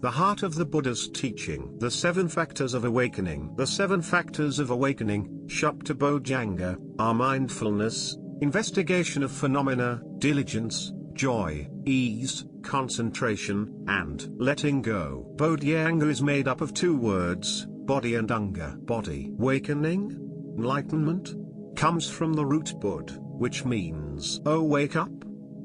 The heart of the Buddha's teaching. The 7 factors of awakening. The 7 factors of awakening, sapta-bodhyanga, are mindfulness, investigation of phenomena, diligence, joy, ease, concentration, and letting go. Bodhyanga is made up of 2 words, body and anga. Body. Awakening, enlightenment, comes from the root bud, which means, oh, wake up.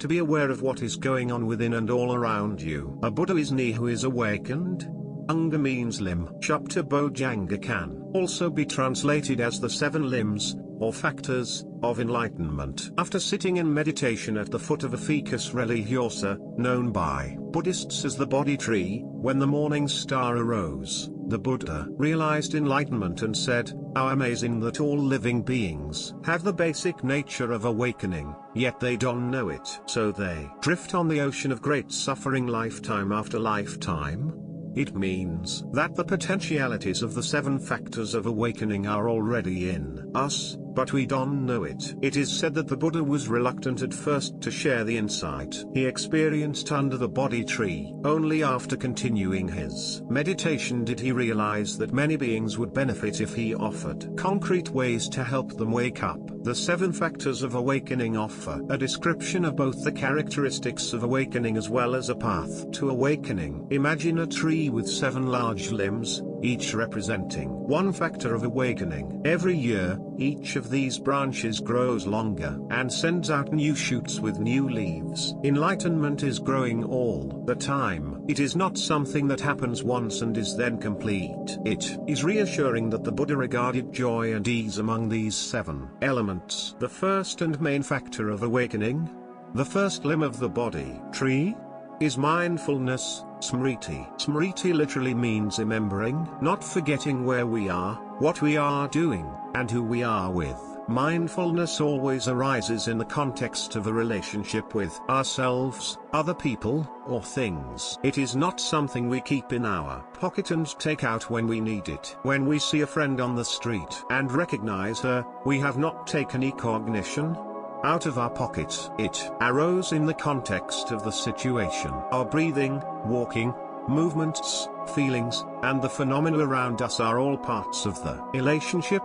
To be aware of what is going on within and all around you. A Buddha is he who is awakened. Anga means limb. Sapta-bodhyanga can also be translated as the 7 limbs, or factors, of enlightenment. After sitting in meditation at the foot of a ficus religiosa, known by Buddhists as the Bodhi tree, when the morning star arose, the Buddha realized enlightenment and said, "How amazing that all living beings have the basic nature of awakening, yet they don't know it. So they drift on the ocean of great suffering lifetime after lifetime." It means that the potentialities of the 7 factors of awakening are already in us, but we don't know it. It is said that the Buddha was reluctant at first to share the insight he experienced under the Bodhi tree. Only after continuing his meditation did he realize that many beings would benefit if he offered concrete ways to help them wake up. The 7 factors of awakening offer a description of both the characteristics of awakening as well as a path to awakening. Imagine a tree with 7 large limbs, each representing 1 factor of awakening. Every year, each of these branches grows longer and sends out new shoots with new leaves. Enlightenment is growing all the time. It is not something that happens once and is then complete. It is reassuring that the Buddha regarded joy and ease among these 7 elements. The first and main factor of awakening, the first limb of the Bodhi tree, is mindfulness, smriti. Smriti literally means remembering, not forgetting where we are, what we are doing, and who we are with. Mindfulness always arises in the context of a relationship with ourselves, other people, or things. It is not something we keep in our pocket and take out when we need it. When we see a friend on the street and recognize her, we have not taken recognition out of our pockets. It arose in the context of the situation. Our breathing, walking, movements, feelings, and the phenomena around us are all parts of the relationship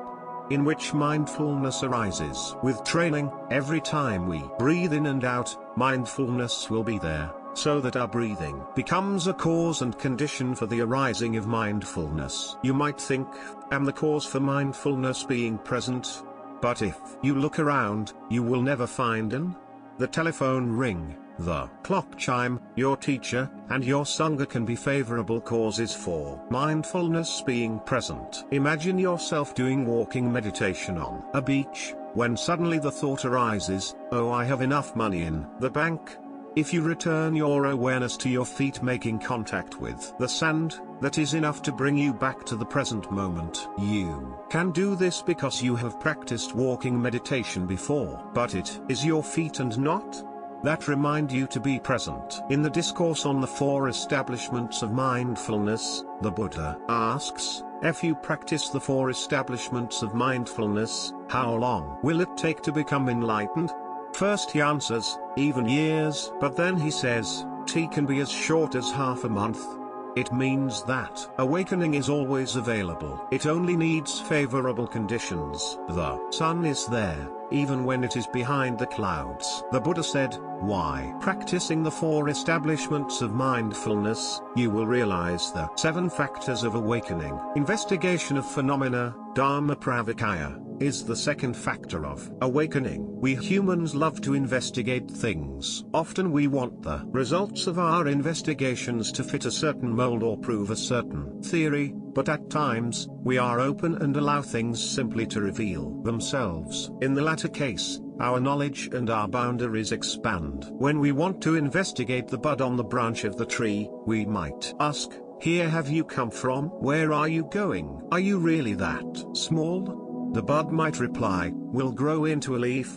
in which mindfulness arises. With training, every time we breathe in and out, mindfulness will be there, so that our breathing becomes a cause and condition for the arising of mindfulness. You might think, am the cause for mindfulness being present? But if you look around, you will never find the telephone ring, the clock chime, your teacher, and your sangha can be favorable causes for mindfulness being present. Imagine yourself doing walking meditation on a beach, when suddenly the thought arises, oh, I have enough money in the bank. If you return your awareness to your feet making contact with the sand, that is enough to bring you back to the present moment. You can do this because you have practiced walking meditation before. But it is your feet and not that remind you to be present. In the discourse on the 4 establishments of mindfulness, the Buddha asks, if you practice the 4 establishments of mindfulness, how long will it take to become enlightened? First he answers, even years. But then he says, it can be as short as half a month. It means that awakening is always available. It only needs favorable conditions. The sun is there, even when it is behind the clouds. The Buddha said, why? Practicing the 4 establishments of mindfulness, you will realize the 7 factors of awakening. Investigation of phenomena, dharma pravakaya, is the second factor of awakening. We humans love to investigate things. Often we want the results of our investigations to fit a certain mold or prove a certain theory, but at times, we are open and allow things simply to reveal themselves. In the latter case, our knowledge and our boundaries expand. When we want to investigate the bud on the branch of the tree, we might ask, here have you come from? Where are you going? Are you really that small? The bud might reply, will grow into a leaf,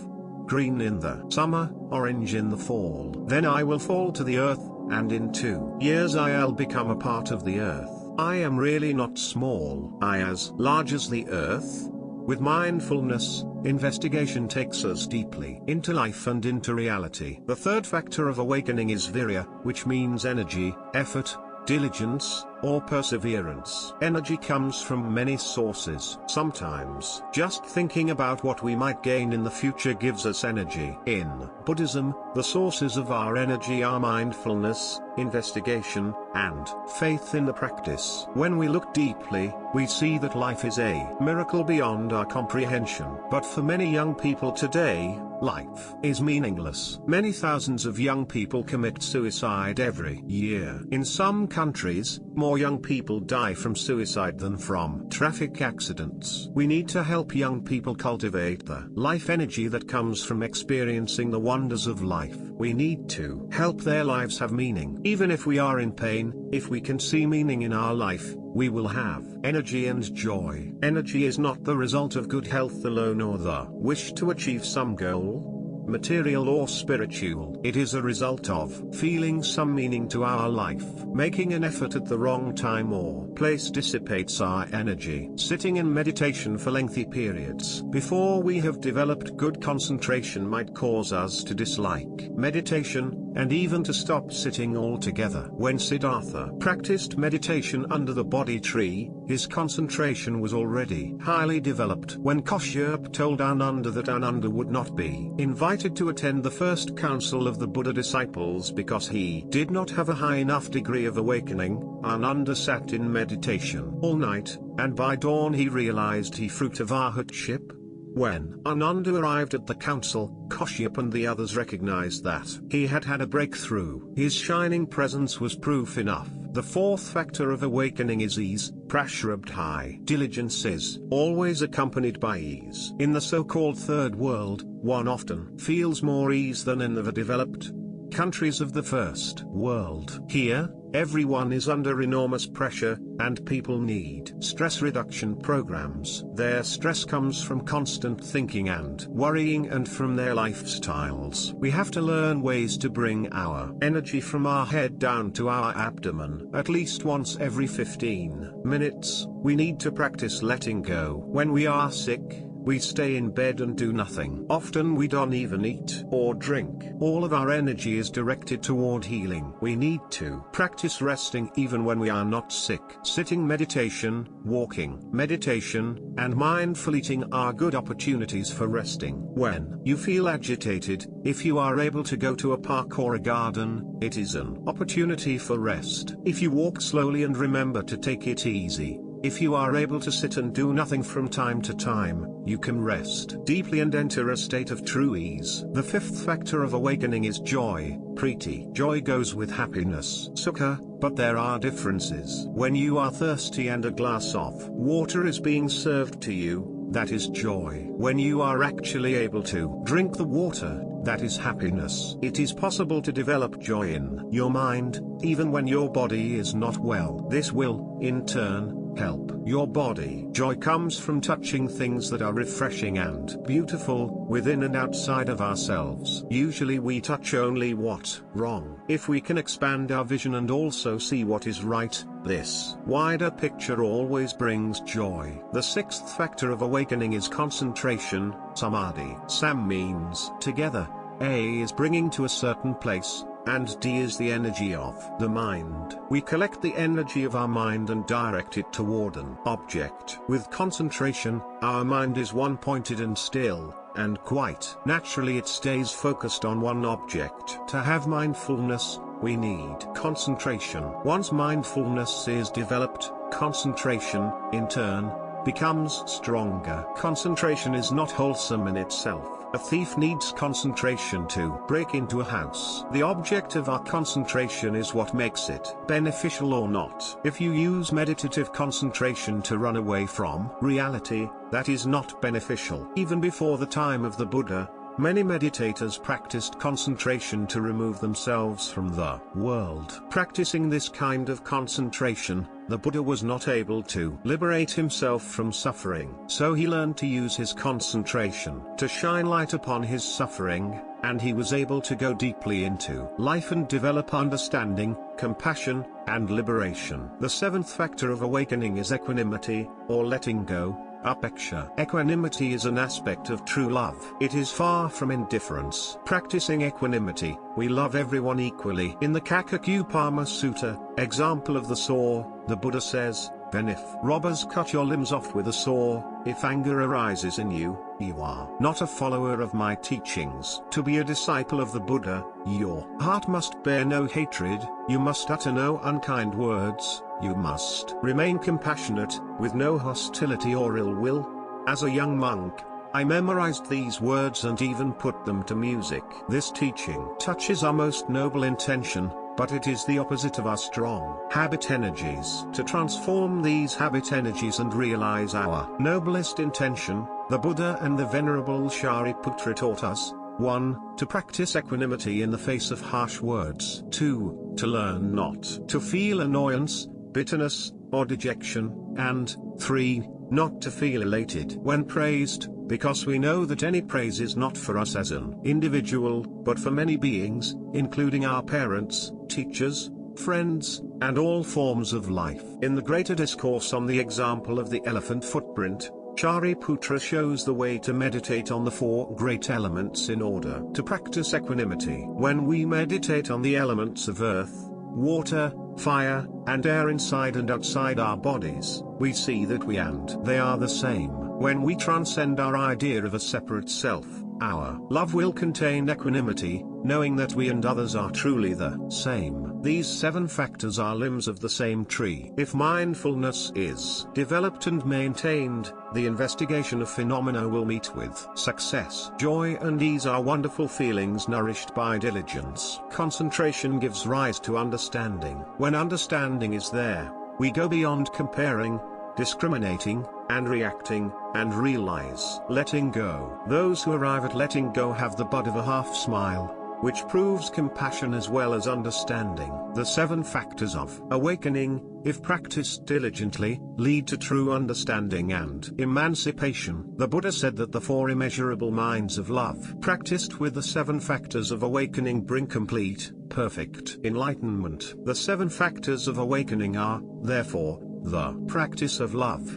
green in the summer, orange in the fall. Then I will fall to the earth, and in 2 years I'll become a part of the earth. I am really not small. I as large as the earth. With mindfulness, investigation takes us deeply into life and into reality. The third factor of awakening is virya, which means energy, effort, diligence, or perseverance. Energy comes from many sources. Sometimes, just thinking about what we might gain in the future gives us energy. In Buddhism, the sources of our energy are mindfulness, investigation, and faith in the practice. When we look deeply, we see that life is a miracle beyond our comprehension. But for many young people today, life is meaningless. Many thousands of young people commit suicide every year. In some countries, more young people die from suicide than from traffic accidents. We need to help young people cultivate the life energy that comes from experiencing the wonders of life. We need to help their lives have meaning. Even if we are in pain, if we can see meaning in our life, we will have energy and joy. Energy is not the result of good health alone or the wish to achieve some goal, material or spiritual. It is a result of feeling some meaning to our life. Making an effort at the wrong time or place dissipates our energy. Sitting in meditation for lengthy periods before we have developed good concentration might cause us to dislike meditation, and even to stop sitting altogether. When Siddhartha practiced meditation under the Bodhi tree, his concentration was already highly developed. When Kashyapa told Ananda that Ananda would not be invited to attend the first council of the Buddha disciples because he did not have a high enough degree of awakening, Ananda sat in meditation all night, and by dawn he realized he fruit of arhatship. When Ananda arrived at the council, Kashyapa and the others recognized that he had had a breakthrough. His shining presence was proof enough. The fourth factor of awakening is ease. Prashrabdha. Diligence is always accompanied by ease. In the so-called third world, one often feels more ease than in the developed countries of the first world. Here, everyone is under enormous pressure, and people need stress reduction programs. Their stress comes from constant thinking and worrying and from their lifestyles. We have to learn ways to bring our energy from our head down to our abdomen. At least once every 15 minutes, we need to practice letting go. When we are sick, we stay in bed and do nothing. Often we don't even eat or drink. All of our energy is directed toward healing. We need to practice resting even when we are not sick. Sitting meditation, walking meditation, and mindful eating are good opportunities for resting. When you feel agitated, if you are able to go to a park or a garden, it is an opportunity for rest. If you walk slowly and remember to take it easy, if you are able to sit and do nothing from time to time, you can rest deeply and enter a state of true ease. The fifth factor of awakening is joy, priti. Joy goes with happiness, sukha, but there are differences. When you are thirsty and a glass of water is being served to you, that is joy. When you are actually able to drink the water, that is happiness. It is possible to develop joy in your mind, even when your body is not well. This will, in turn, help your body. Joy comes from touching things that are refreshing and beautiful, within and outside of ourselves. Usually we touch only what's wrong. If we can expand our vision and also see what is right, this wider picture always brings joy. The sixth factor of awakening is concentration, samadhi. Sam means together, A is bringing to a certain place, and D is the energy of the mind. We collect the energy of our mind and direct it toward an object. With concentration, our mind is one-pointed and still, and quite naturally it stays focused on one object. To have mindfulness, we need concentration. Once mindfulness is developed, concentration, in turn, becomes stronger. Concentration is not wholesome in itself. A thief needs concentration to break into a house. The object of our concentration is what makes it beneficial or not. If you use meditative concentration to run away from reality, that is not beneficial. Even before the time of the Buddha, many meditators practiced concentration to remove themselves from the world. Practicing this kind of concentration, the Buddha was not able to liberate himself from suffering. So he learned to use his concentration to shine light upon his suffering, and he was able to go deeply into life and develop understanding, compassion, and liberation. The seventh factor of awakening is equanimity, or letting go. Upeksha. Equanimity is an aspect of true love. It is far from indifference. Practicing equanimity, we love everyone equally. In the Kakakupama Sutta, example of the saw, the Buddha says, "Then if robbers cut your limbs off with a saw, if anger arises in you, you are not a follower of my teachings." To be a disciple of the Buddha, your heart must bear no hatred, you must utter no unkind words, you must remain compassionate, with no hostility or ill will. As a young monk, I memorized these words and even put them to music. This teaching touches our most noble intention, but it is the opposite of our strong habit energies. To transform these habit energies and realize our noblest intention, the Buddha and the Venerable Shariputra taught us: 1. To practice equanimity in the face of harsh words. 2. To learn not to feel annoyance, bitterness, or dejection. And 3. Not to feel elated when praised, because we know that any praise is not for us as an individual, but for many beings, including our parents, teachers, friends, and all forms of life. In the greater discourse on the example of the elephant footprint, Shariputra shows the way to meditate on the 4 great elements in order to practice equanimity. When we meditate on the elements of earth, water, fire, and air inside and outside our bodies, we see that we and they are the same. When we transcend our idea of a separate self, our love will contain equanimity, knowing that we and others are truly the same. These 7 factors are limbs of the same tree. If mindfulness is developed and maintained, the investigation of phenomena will meet with success. Joy and ease are wonderful feelings nourished by diligence. Concentration gives rise to understanding. When understanding is there, we go beyond comparing, discriminating, and reacting, and realize letting go. Those who arrive at letting go have the bud of a half smile, which proves compassion as well as understanding. The 7 factors of awakening, if practiced diligently, lead to true understanding and emancipation. The Buddha said that the 4 immeasurable minds of love practiced with the 7 factors of awakening bring complete, perfect enlightenment. The 7 factors of awakening are, therefore, the practice of love.